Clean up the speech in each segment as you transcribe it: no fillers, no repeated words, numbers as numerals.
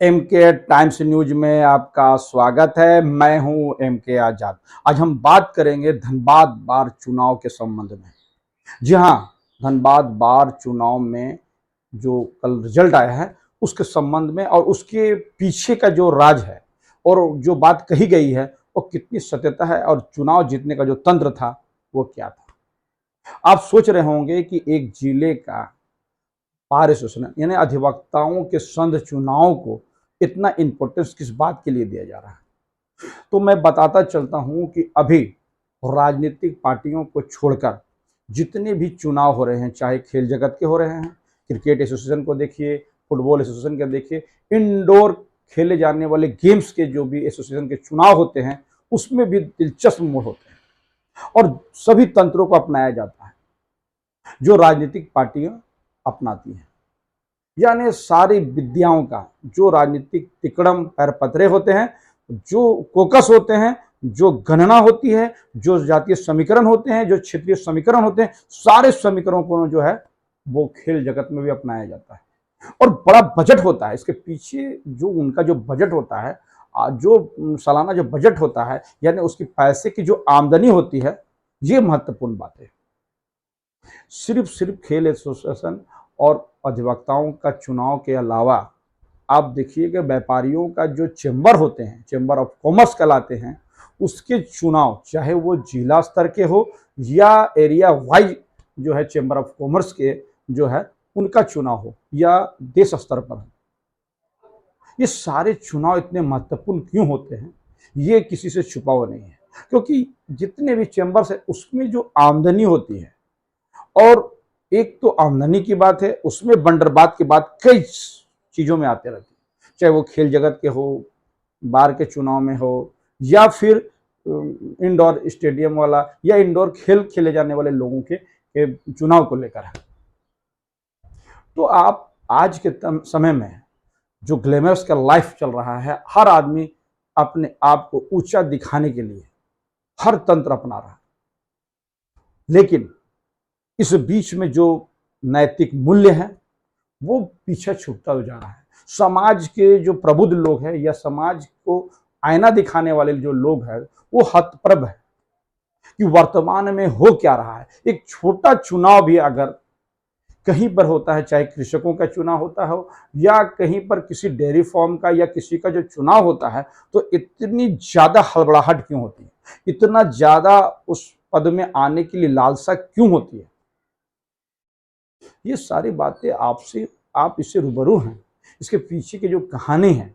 M के times news में आपका स्वागत है। मैं हूं एम के आजाद। आज हम बात करेंगे धनबाद बार चुनाव के संबंध में। जी हां, धनबाद बार चुनाव में जो कल रिजल्ट आया है उसके संबंध में और उसके पीछे का जो राज है और जो बात कही गई है वो कितनी सत्यता है और चुनाव जीतने का जो तंत्र था वो क्या था। आप सोच रहे होंगे कि एक जिले का बार एसोसिएशन यानी अधिवक्ताओं के संघ चुनाव को इतना इंपॉर्टेंस किस बात के लिए दिया जा रहा है। तो मैं बताता चलता हूं कि अभी राजनीतिक पार्टियों को छोड़कर जितने भी चुनाव हो रहे हैं, चाहे खेल जगत के हो रहे हैं, क्रिकेट एसोसिएशन को देखिए, फुटबॉल एसोसिएशन के देखिए, इंडोर खेले जाने वाले गेम्स के जो भी एसोसिएशन के चुनाव होते हैं उसमें भी दिलचस्प मोड़ होते हैं और सभी तंत्रों को अपनाया जाता है जो राजनीतिक पार्टियां अपनाती हैं। यानी सारी विद्याओं का जो राजनीतिक तिकड़म पैरपत्रे होते हैं, जो कोकस होते हैं, जो गणना होती है, जो जातीय समीकरण होते हैं, जो क्षेत्रीय समीकरण होते हैं, सारे समीकरणों को जो है वो खेल जगत में भी अपनाया जाता है और बड़ा बजट होता है इसके पीछे। जो उनका जो बजट होता है, जो सालाना जो बजट होता है, यानी उसकी पैसे की जो आमदनी होती है, ये महत्वपूर्ण बात है। सिर्फ खेल एसोसिएशन और अधिवक्ताओं का चुनाव के अलावा आप देखिए कि व्यापारियों का जो चेंबर होते हैं, चेंबर ऑफ कॉमर्स कहलाते हैं, उसके चुनाव चाहे वो जिला स्तर के हो या एरिया वाइज जो है चेंबर ऑफ कॉमर्स के जो है उनका चुनाव हो या देश स्तर पर हो, ये सारे चुनाव इतने महत्वपूर्ण क्यों होते हैं ये किसी से छुपा हुआ नहीं है। क्योंकि जितने भी चेंबर्स है उसमें जो आमदनी होती है, और एक तो आमदनी की बात है, उसमें बंदरबात की बात कई चीज़ों में आते रहती है, चाहे वो खेल जगत के हो, बार के चुनाव में हो, या फिर इंडोर स्टेडियम वाला या इंडोर खेल खेले जाने वाले लोगों के चुनाव को लेकर है। तो आप आज के समय में जो ग्लैमरस का लाइफ चल रहा है, हर आदमी अपने आप को ऊंचा दिखाने के लिए हर तंत्र अपना रहा है, लेकिन इस बीच में जो नैतिक मूल्य है वो पीछे छूटता जा रहा है। समाज के जो प्रबुद्ध लोग हैं या समाज को आईना दिखाने वाले जो लोग हैं वो हतप्रभ है कि वर्तमान में हो क्या रहा है। एक छोटा चुनाव भी अगर कहीं पर होता है, चाहे कृषकों का चुनाव होता हो या कहीं पर किसी डेयरी फार्म का या किसी का जो चुनाव होता है, तो इतनी ज्यादा हड़बड़ाहट क्यों होती है, इतना ज्यादा उस पद में आने के लिए लालसा क्यों होती है। ये सारी बातें आपसे आप इससे रूबरू हैं, इसके पीछे की जो कहानी है।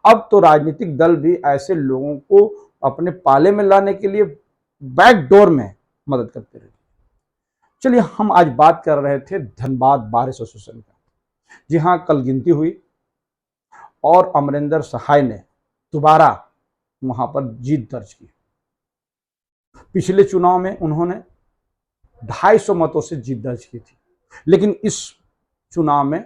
अब तो राजनीतिक दल भी ऐसे लोगों को अपने पाले में लाने के लिए बैक डोर में मदद करते रहे। चलिए, हम आज बात कर रहे थे धनबाद बार एसोसिएशन का। जी हाँ, कल गिनती हुई और अमरिंदर सहाय ने दोबारा वहां पर जीत दर्ज की। पिछले चुनाव में उन्होंने 250 मतों से जीत दर्ज की थी, लेकिन इस चुनाव में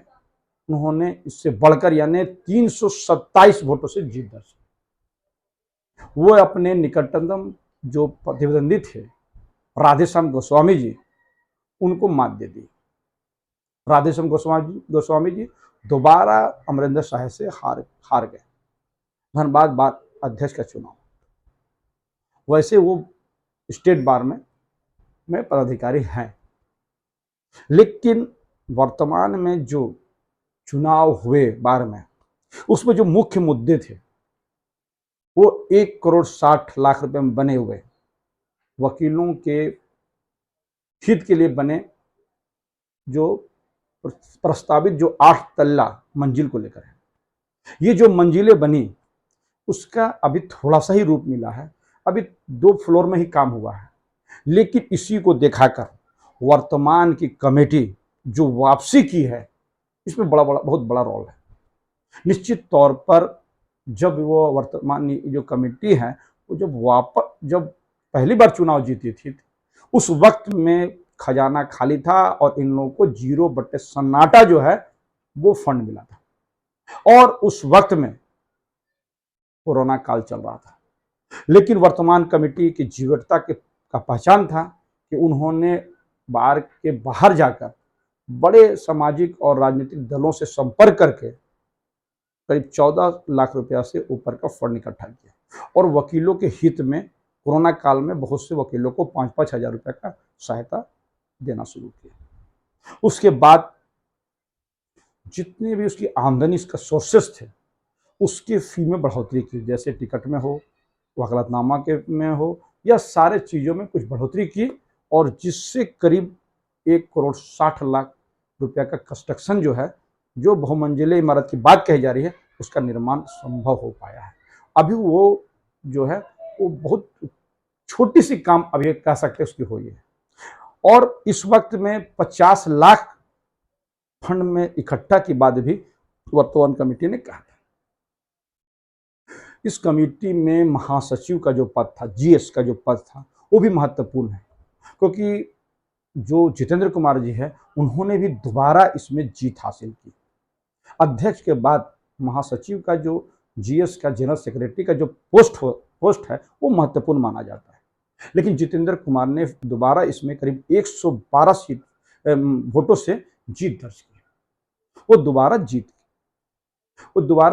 उन्होंने इससे बढ़कर यानी 327 वोटों से जीत दर्ज की। वो अपने निकटतम जो प्रतिद्वंदी थे राधेश्याम गोस्वामी जी, उनको मात दे दी। राधेश्याम गोस्वामी जी दोबारा अमरिंदर शाह से हार गए धनबाद बार अध्यक्ष का चुनाव। वैसे वो स्टेट बार में पदाधिकारी हैं, लेकिन वर्तमान में जो चुनाव हुए बार में, उसमें जो मुख्य मुद्दे थे वो 1,60,00,000 में बने हुए वकीलों के हित के लिए बने जो प्रस्तावित जो 8 तल्ला मंजिल को लेकर है। ये जो मंजिलें बनी उसका अभी थोड़ा सा ही रूप मिला है, अभी 2 फ्लोर में ही काम हुआ है, लेकिन इसी को दिखाकर वर्तमान की कमेटी जो वापसी की है, इसमें बहुत बड़ा रोल है। निश्चित तौर पर जब वो वर्तमान जो कमेटी है वो जब पहली बार चुनाव जीती थी, उस वक्त में खजाना खाली था और इन लोगों को 0/सन्नाटा जो है वो फंड मिला था और उस वक्त में कोरोना काल चल रहा था। लेकिन वर्तमान कमेटी की जीवटता का पहचान था कि उन्होंने बार के बाहर जाकर बड़े सामाजिक और राजनीतिक दलों से संपर्क करके करीब 14 लाख रुपया से ऊपर का फंड इकट्ठा किया और वकीलों के हित में कोरोना काल में बहुत से वकीलों को 5-5 हजार रुपये का सहायता देना शुरू किया। उसके बाद जितने भी उसकी आमदनी, इसका सोर्सेस थे, उसके फी में बढ़ोतरी की, जैसे टिकट में हो, वकालतनामा के में हो, या सारे चीज़ों में कुछ बढ़ोतरी की, और जिससे करीब 1,60,00,000 रुपया का कंस्ट्रक्शन जो है, जो बहुमंजिले इमारत की बात कही जा रही है, उसका निर्माण संभव हो पाया है। अभी वो जो है वो बहुत छोटी सी काम अभी कह सकते हैं उसकी हुई है। और इस वक्त में 50 लाख फंड में इकट्ठा के बाद भी वर्तमान कमेटी ने कहा था, इस कमेटी में महासचिव का जो पद था, जीएस का जो पद था, वो भी महत्वपूर्ण है, क्योंकि जो जितेंद्र कुमार जी है उन्होंने भी दोबारा इसमें जीत हासिल की। अध्यक्ष के बाद महासचिव का जो जीएस का जनरल सेक्रेटरी का जो पोस्ट है वो महत्वपूर्ण माना जाता है, लेकिन जितेंद्र कुमार ने दोबारा इसमें करीब 112 वोटों से जीत दर्ज की। वो दोबारा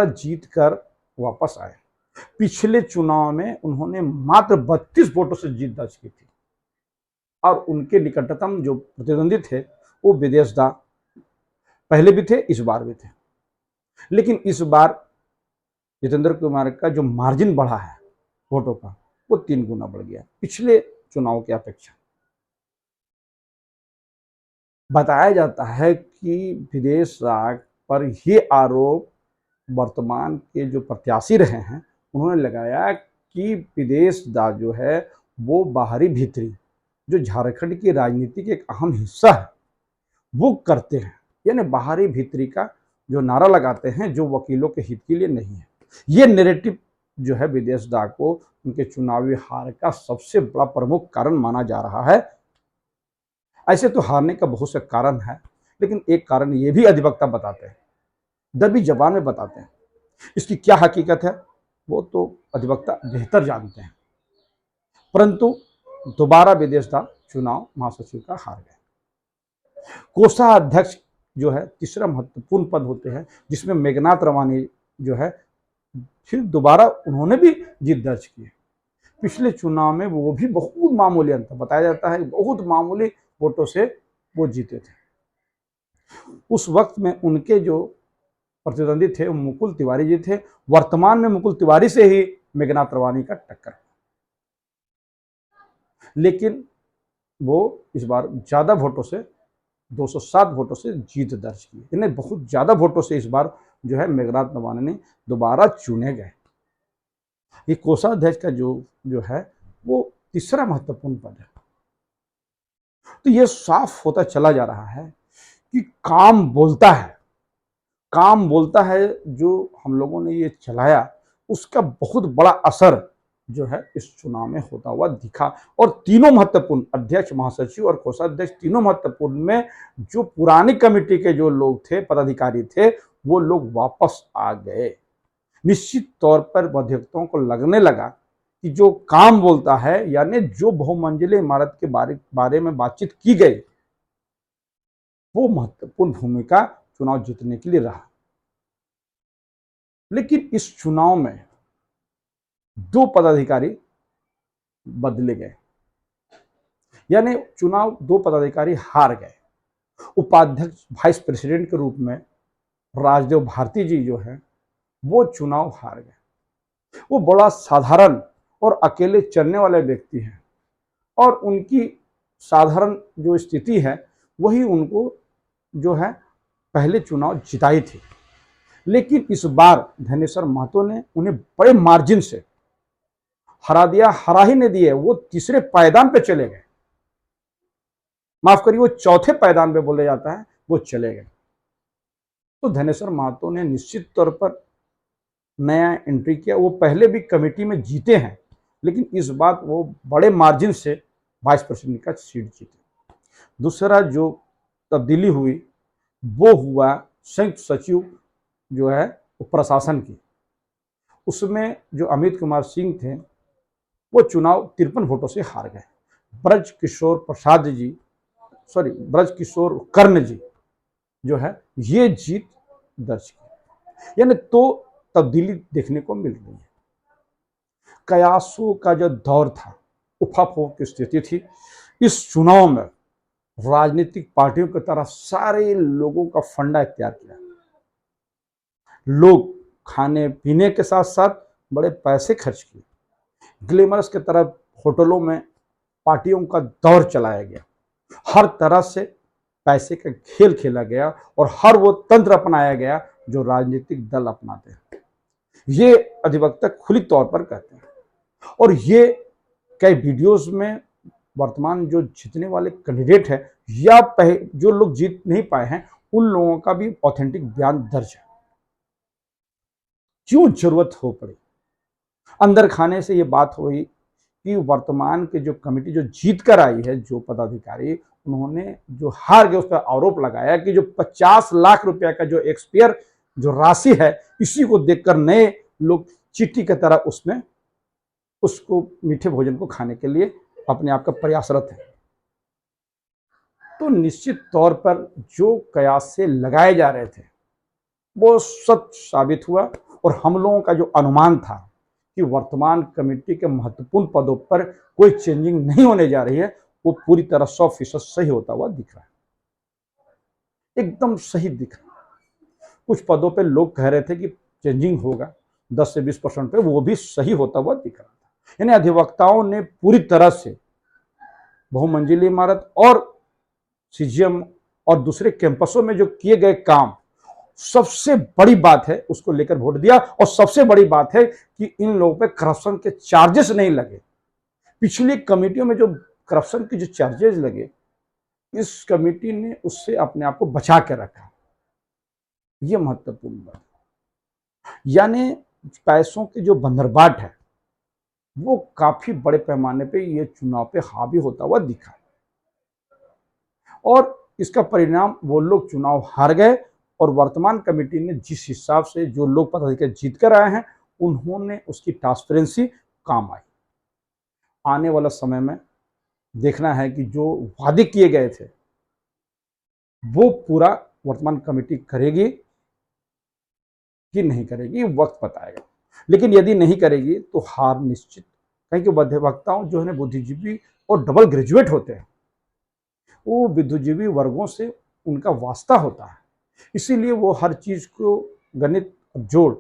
जीत कर वापस आए। पिछले चुनाव में उन्होंने मात्र 32 वोटों से जीत दर्ज की थी और उनके निकटतम जो प्रतिद्वंदी थे वो विदेशदा पहले भी थे, इस बार भी थे, लेकिन इस बार जितेंद्र कुमार का जो मार्जिन बढ़ा है वोटों का, वो 3 गुना बढ़ गया पिछले चुनाव की अपेक्षा। बताया जाता है कि विदेश राग पर ये आरोप वर्तमान के जो प्रत्याशी रहे हैं उन्होंने लगाया कि विदेश दा जो है वो बाहरी भीतरी जो झारखंड की राजनीति के एक अहम हिस्सा है वो करते हैं, यानी बाहरी भीतरी का जो नारा लगाते हैं जो वकीलों के हित के लिए नहीं है। ये नैरेटिव जो है विदेश दा को उनके चुनावी हार का सबसे बड़ा प्रमुख कारण माना जा रहा है। ऐसे तो हारने का बहुत से कारण है, लेकिन एक कारण ये भी अधिवक्ता बताते हैं, दबी जबान में बताते हैं। इसकी क्या हकीकत है वो तो अधिवक्ता बेहतर जानते हैं, परंतु दोबारा विदेश दा चुनाव महासचिव का हार गए। कोषाध्यक्ष जो है तीसरा महत्वपूर्ण पद होते हैं, जिसमें मेघनाथ रवानी जो है फिर दोबारा उन्होंने भी जीत दर्ज की। पिछले चुनाव में वो भी बहुत मामूली अंतर, बताया जाता है बहुत मामूली वोटों से वो जीते थे। उस वक्त में उनके जो प्रतिद्वंदी थे वो मुकुल तिवारी जी थे। वर्तमान में मुकुल तिवारी से ही मेघनाथ रवानी का टक्कर, लेकिन वो इस बार ज्यादा वोटों से 207 वोटों से जीत दर्ज की। इन्हें बहुत ज्यादा वोटों से इस बार जो है मेघनाथ रवानी ने दोबारा चुने गए। ये कोषाध्यक्ष का जो है वो तीसरा महत्वपूर्ण पद है। तो ये साफ होता चला जा रहा है कि काम बोलता है जो हम लोगों ने ये चलाया उसका बहुत बड़ा असर जो है इस चुनाव में होता हुआ दिखा। और तीनों महत्वपूर्ण, अध्यक्ष, महासचिव और कोषाध्यक्ष, तीनों महत्वपूर्ण में जो पुरानी कमेटी के जो लोग थे, पदाधिकारी थे, वो लोग वापस आ गए। निश्चित तौर पर अध्यक्षों को लगने लगा कि जो काम बोलता है, यानी जो बहुमंजिले इमारत के बारे में बातचीत की गई, वो महत्वपूर्ण भूमिका चुनाव जीतने के लिए रहा। लेकिन इस चुनाव में 2 पदाधिकारी बदले गए, यानी चुनाव 2 पदाधिकारी हार गए। उपाध्यक्ष, वाइस प्रेसिडेंट के रूप में राजदेव भारती जी जो है वो चुनाव हार गए। वो बड़ा साधारण और अकेले चलने वाले व्यक्ति हैं और उनकी साधारण जो स्थिति है वही उनको जो है पहले चुनाव जिताई थी। लेकिन इस बार धनेश्वर महतो ने उन्हें बड़े मार्जिन से हरा दिया। हरा ही नहीं दिए, वो तीसरे पायदान पे चले गए, माफ करिए वो चौथे पायदान पे बोले जाता है, वो चले गए। तो धनेश्वर महतो ने निश्चित तौर पर नया एंट्री किया। वो पहले भी कमेटी में जीते हैं, लेकिन इस बार वो बड़े मार्जिन से वाइस प्रेसिडेंट का सीट जीते। दूसरा जो तब्दीली हुई वो हुआ संयुक्त सचिव जो है प्रशासन की। उसमें जो अमित कुमार सिंह थे वो चुनाव 53 वोटों से हार गए। ब्रज किशोर कर्ण जी जो है ये जीत दर्ज की। यानी तो तब्दीली देखने को मिल रही है। कयासों का जो दौर था, उफाफों की स्थिति थी, इस चुनाव में राजनीतिक पार्टियों की तरह सारे लोगों का फंडा इख्तियार किया। लोग खाने पीने के साथ साथ बड़े पैसे खर्च किए। ग्लैमरस की तरफ होटलों में पार्टियों का दौर चलाया गया। हर तरह से पैसे का खेल खेला गया और हर वो तंत्र अपनाया गया जो राजनीतिक दल अपनाते हैं। ये अधिवक्ता खुली तौर पर कहते हैं। और ये कई वीडियोस में वर्तमान जो जीतने वाले कैंडिडेट है या जो लोग जीत नहीं पाए हैं उन लोगों का भी ऑथेंटिक बयान दर्ज है। क्यों जरूरत हो पड़ी? अंदर खाने से ये बात हुई कि वर्तमान के जो कमेटी जो जीत कर आई है, जो पदाधिकारी, उन्होंने जो हार गए उस पर आरोप लगाया कि जो 50 लाख रुपया का जो एक्सपायर जो राशि है, इसी को देखकर नए लोग चींटी की तरह उसमें उसको मीठे भोजन को खाने के लिए अपने आप का प्रयासरत है। तो निश्चित तौर पर जो कयास से लगाए जा रहे थे वो सच साबित हुआ और हम लोगों का जो अनुमान था कि वर्तमान कमेटी के महत्वपूर्ण पदों पर कोई चेंजिंग नहीं होने जा रही है, वो पूरी तरह 100% सही होता हुआ दिख रहा है। एकदम सही दिख रहा है। कुछ पदों पे लोग कह रहे थे कि चेंजिंग होगा 10 से 20% पे, वो भी सही होता हुआ दिख रहा था। यानी अधिवक्ताओं ने पूरी तरह से बहुमंजिली इमारत और सीजीएम और दूसरे कैंपसों में जो किए गए काम, सबसे बड़ी बात है उसको लेकर वोट दिया। और सबसे बड़ी बात है कि इन लोगों पे करप्शन के चार्जेस नहीं लगे। पिछली कमेटियों में जो करप्शन के जो चार्जेस लगे, इस कमेटी ने उससे अपने आप को बचा के रखा। यह महत्वपूर्ण बात। यानी पैसों की जो बंदरबाट है वो काफी बड़े पैमाने पे ये चुनाव पे हावी होता हुआ दिखा और इसका परिणाम वो लोग चुनाव हार गए। और वर्तमान कमेटी ने जिस हिसाब से जो लोग पदाधिकारी जीत कर आए हैं, उन्होंने उसकी ट्रांसपेरेंसी काम आई। आने वाला समय में देखना है कि जो वादे किए गए थे वो पूरा वर्तमान कमेटी करेगी कि नहीं करेगी, वक्त बताएगा। लेकिन यदि नहीं करेगी तो हार निश्चित। कहीं के अधिवक्ताओं जो है बुद्धिजीवी और डबल ग्रेजुएट होते हैं, वो बुद्धिजीवी वर्गों से उनका वास्ता होता है, इसीलिए वो हर चीज को गणित, जोड़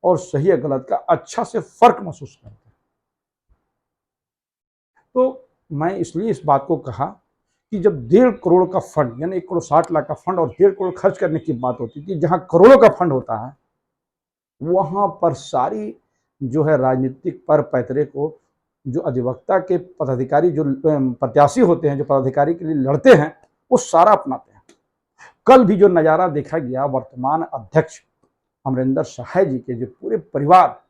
और सही या गलत का अच्छा से फर्क महसूस करते हैं। तो मैं इसलिए इस बात को कहा कि जब 1.5 करोड़ का फंड, यानी 1 करोड़ 60 लाख का फंड और 1.5 करोड़ खर्च करने की बात होती थी, जहां करोड़ों का फंड होता है, वहां पर सारी जो है राजनीतिक पर पैतरे को जो अधिवक्ता के पदाधिकारी जो प्रत्याशी होते हैं, जो पदाधिकारी के लिए लड़ते हैं, वो सारा अपनाते हैं। कल भी जो नजारा देखा गया, वर्तमान अध्यक्ष अमरिंदर सहाय जी के जो पूरे परिवार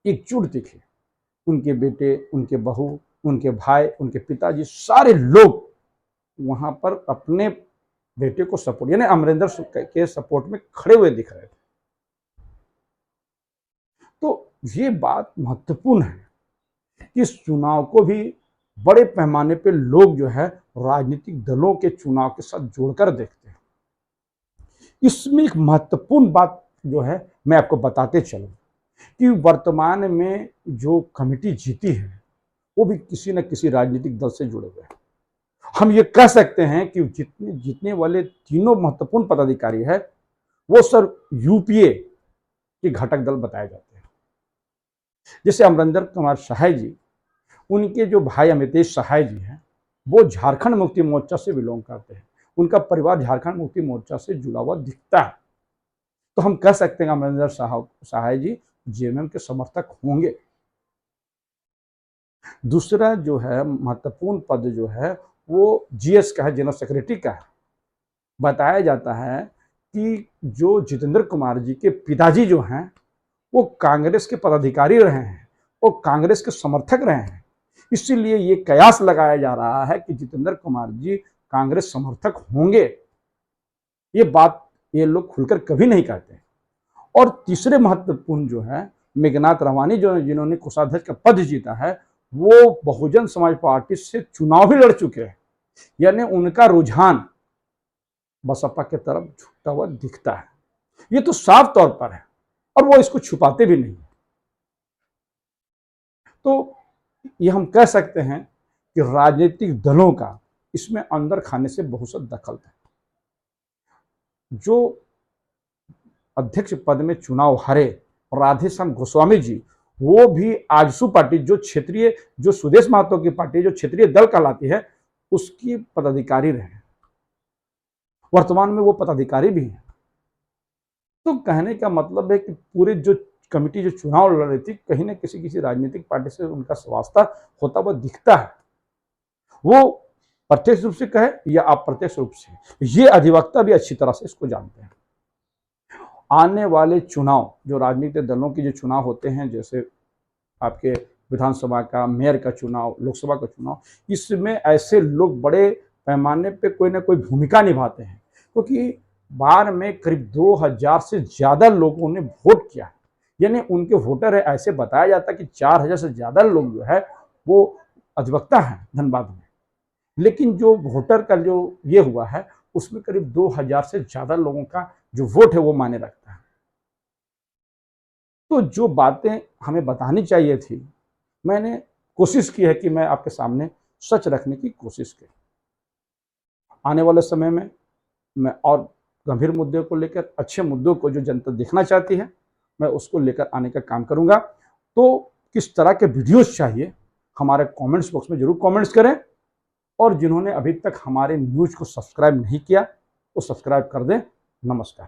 एकजुट दिखे, उनके बेटे, उनके बहू, उनके भाई, उनके पिताजी, सारे लोग वहां पर अपने बेटे को सपोर्ट, यानी अमरिंदर के सपोर्ट में खड़े हुए दिख रहे थे। तो ये बात महत्वपूर्ण है कि इस चुनाव को भी बड़े पैमाने पे लोग जो है राजनीतिक दलों के चुनाव के साथ जोड़कर देखते हैं। इसमें एक महत्वपूर्ण बात जो है मैं आपको बताते चलूं कि वर्तमान में जो कमेटी जीती है वो भी किसी न किसी राजनीतिक दल से जुड़े हुए हैं। हम ये कह सकते हैं कि जीतने वाले तीनों महत्वपूर्ण पदाधिकारी है वो सर यूपीए के घटक दल बताए जाते हैं। जैसे अमरिंदर कुमार सहाय जी, उनके जो भाई अमितेश सहाय जी हैं, वो झारखंड मुक्ति मोर्चा से बिलोंग करते हैं। उनका परिवार झारखंड मुक्ति मोर्चा से जुड़ा हुआ दिखता है। तो हम कह सकते हैं अमरिंदर सहाय जी जेएमएम के समर्थक होंगे। दूसरा जो है महत्वपूर्ण पद जो है वो जीएस का है, जनरल सेक्रेटरी का है। बताया जाता है कि जो जितेंद्र कुमार जी के पिताजी जो हैं वो कांग्रेस के पदाधिकारी रहे हैं, वो कांग्रेस के समर्थक रहे हैं। इसीलिए ये कयास लगाया जा रहा है कि जितेंद्र कुमार जी कांग्रेस समर्थक होंगे। ये बात ये लोग खुलकर कभी नहीं कहते। और तीसरे महत्वपूर्ण जो है मेघनाथ रवानी, जो जिन्होंने कोषाध्यक्ष का पद जीता है, वो बहुजन समाज पार्टी से चुनाव भी लड़ चुके हैं। यानी उनका रुझान बसपा की तरफ झुकता हुआ दिखता है। ये तो साफ तौर पर है और वो इसको छुपाते भी नहीं। तो ये हम कह सकते हैं कि राजनीतिक दलों का इसमें अंदर खाने से बहुत सा दखल है। जो अध्यक्ष पद में चुनाव हारे राधेश्याम गोस्वामी जी, वो भी आजसू पार्टी, जो क्षेत्रीय, जो सुदेश महतो की पार्टी, जो क्षेत्रीय दल कहलाती है, उसकी पदाधिकारी रहे। वर्तमान में वो पदाधिकारी भी हैं। तो कहने का मतलब है कि पूरे जो कमेटी जो चुनाव लड़ रही थी, कहीं ना किसी राजनीतिक पार्टी से उनका वास्ता होता हुआ दिखता है। वो प्रत्यक्ष रूप से कहे या अप्रत्यक्ष रूप से, ये अधिवक्ता भी अच्छी तरह से इसको जानते हैं। आने वाले चुनाव, जो राजनीतिक दलों के जो चुनाव होते हैं, जैसे आपके विधानसभा का, मेयर का चुनाव, लोकसभा का चुनाव, इसमें ऐसे लोग बड़े पैमाने पे कोई ना कोई भूमिका निभाते हैं, क्योंकि बार में करीब 2000 से ज़्यादा लोगों ने वोट किया, यानी उनके वोटर है। ऐसे बताया जाता है कि 4000 से ज़्यादा लोग जो है वो अधिवक्ता हैं धनबाद में, लेकिन जो वोटर का जो ये हुआ है, उसमें करीब 2000 से ज़्यादा लोगों का जो वोट है वो मायने रखता है। तो जो बातें हमें बतानी चाहिए थी, मैंने कोशिश की है कि मैं आपके सामने सच रखने की कोशिश की। आने वाले समय में मैं और गंभीर मुद्दे को लेकर, अच्छे मुद्दों को जो जनता देखना चाहती है, मैं उसको लेकर आने का काम करूंगा। तो किस तरह के वीडियोस चाहिए, हमारे कमेंट्स बॉक्स में जरूर कमेंट्स करें, और जिन्होंने अभी तक हमारे न्यूज़ को सब्सक्राइब नहीं किया वो सब्सक्राइब कर दें। नमस्कार।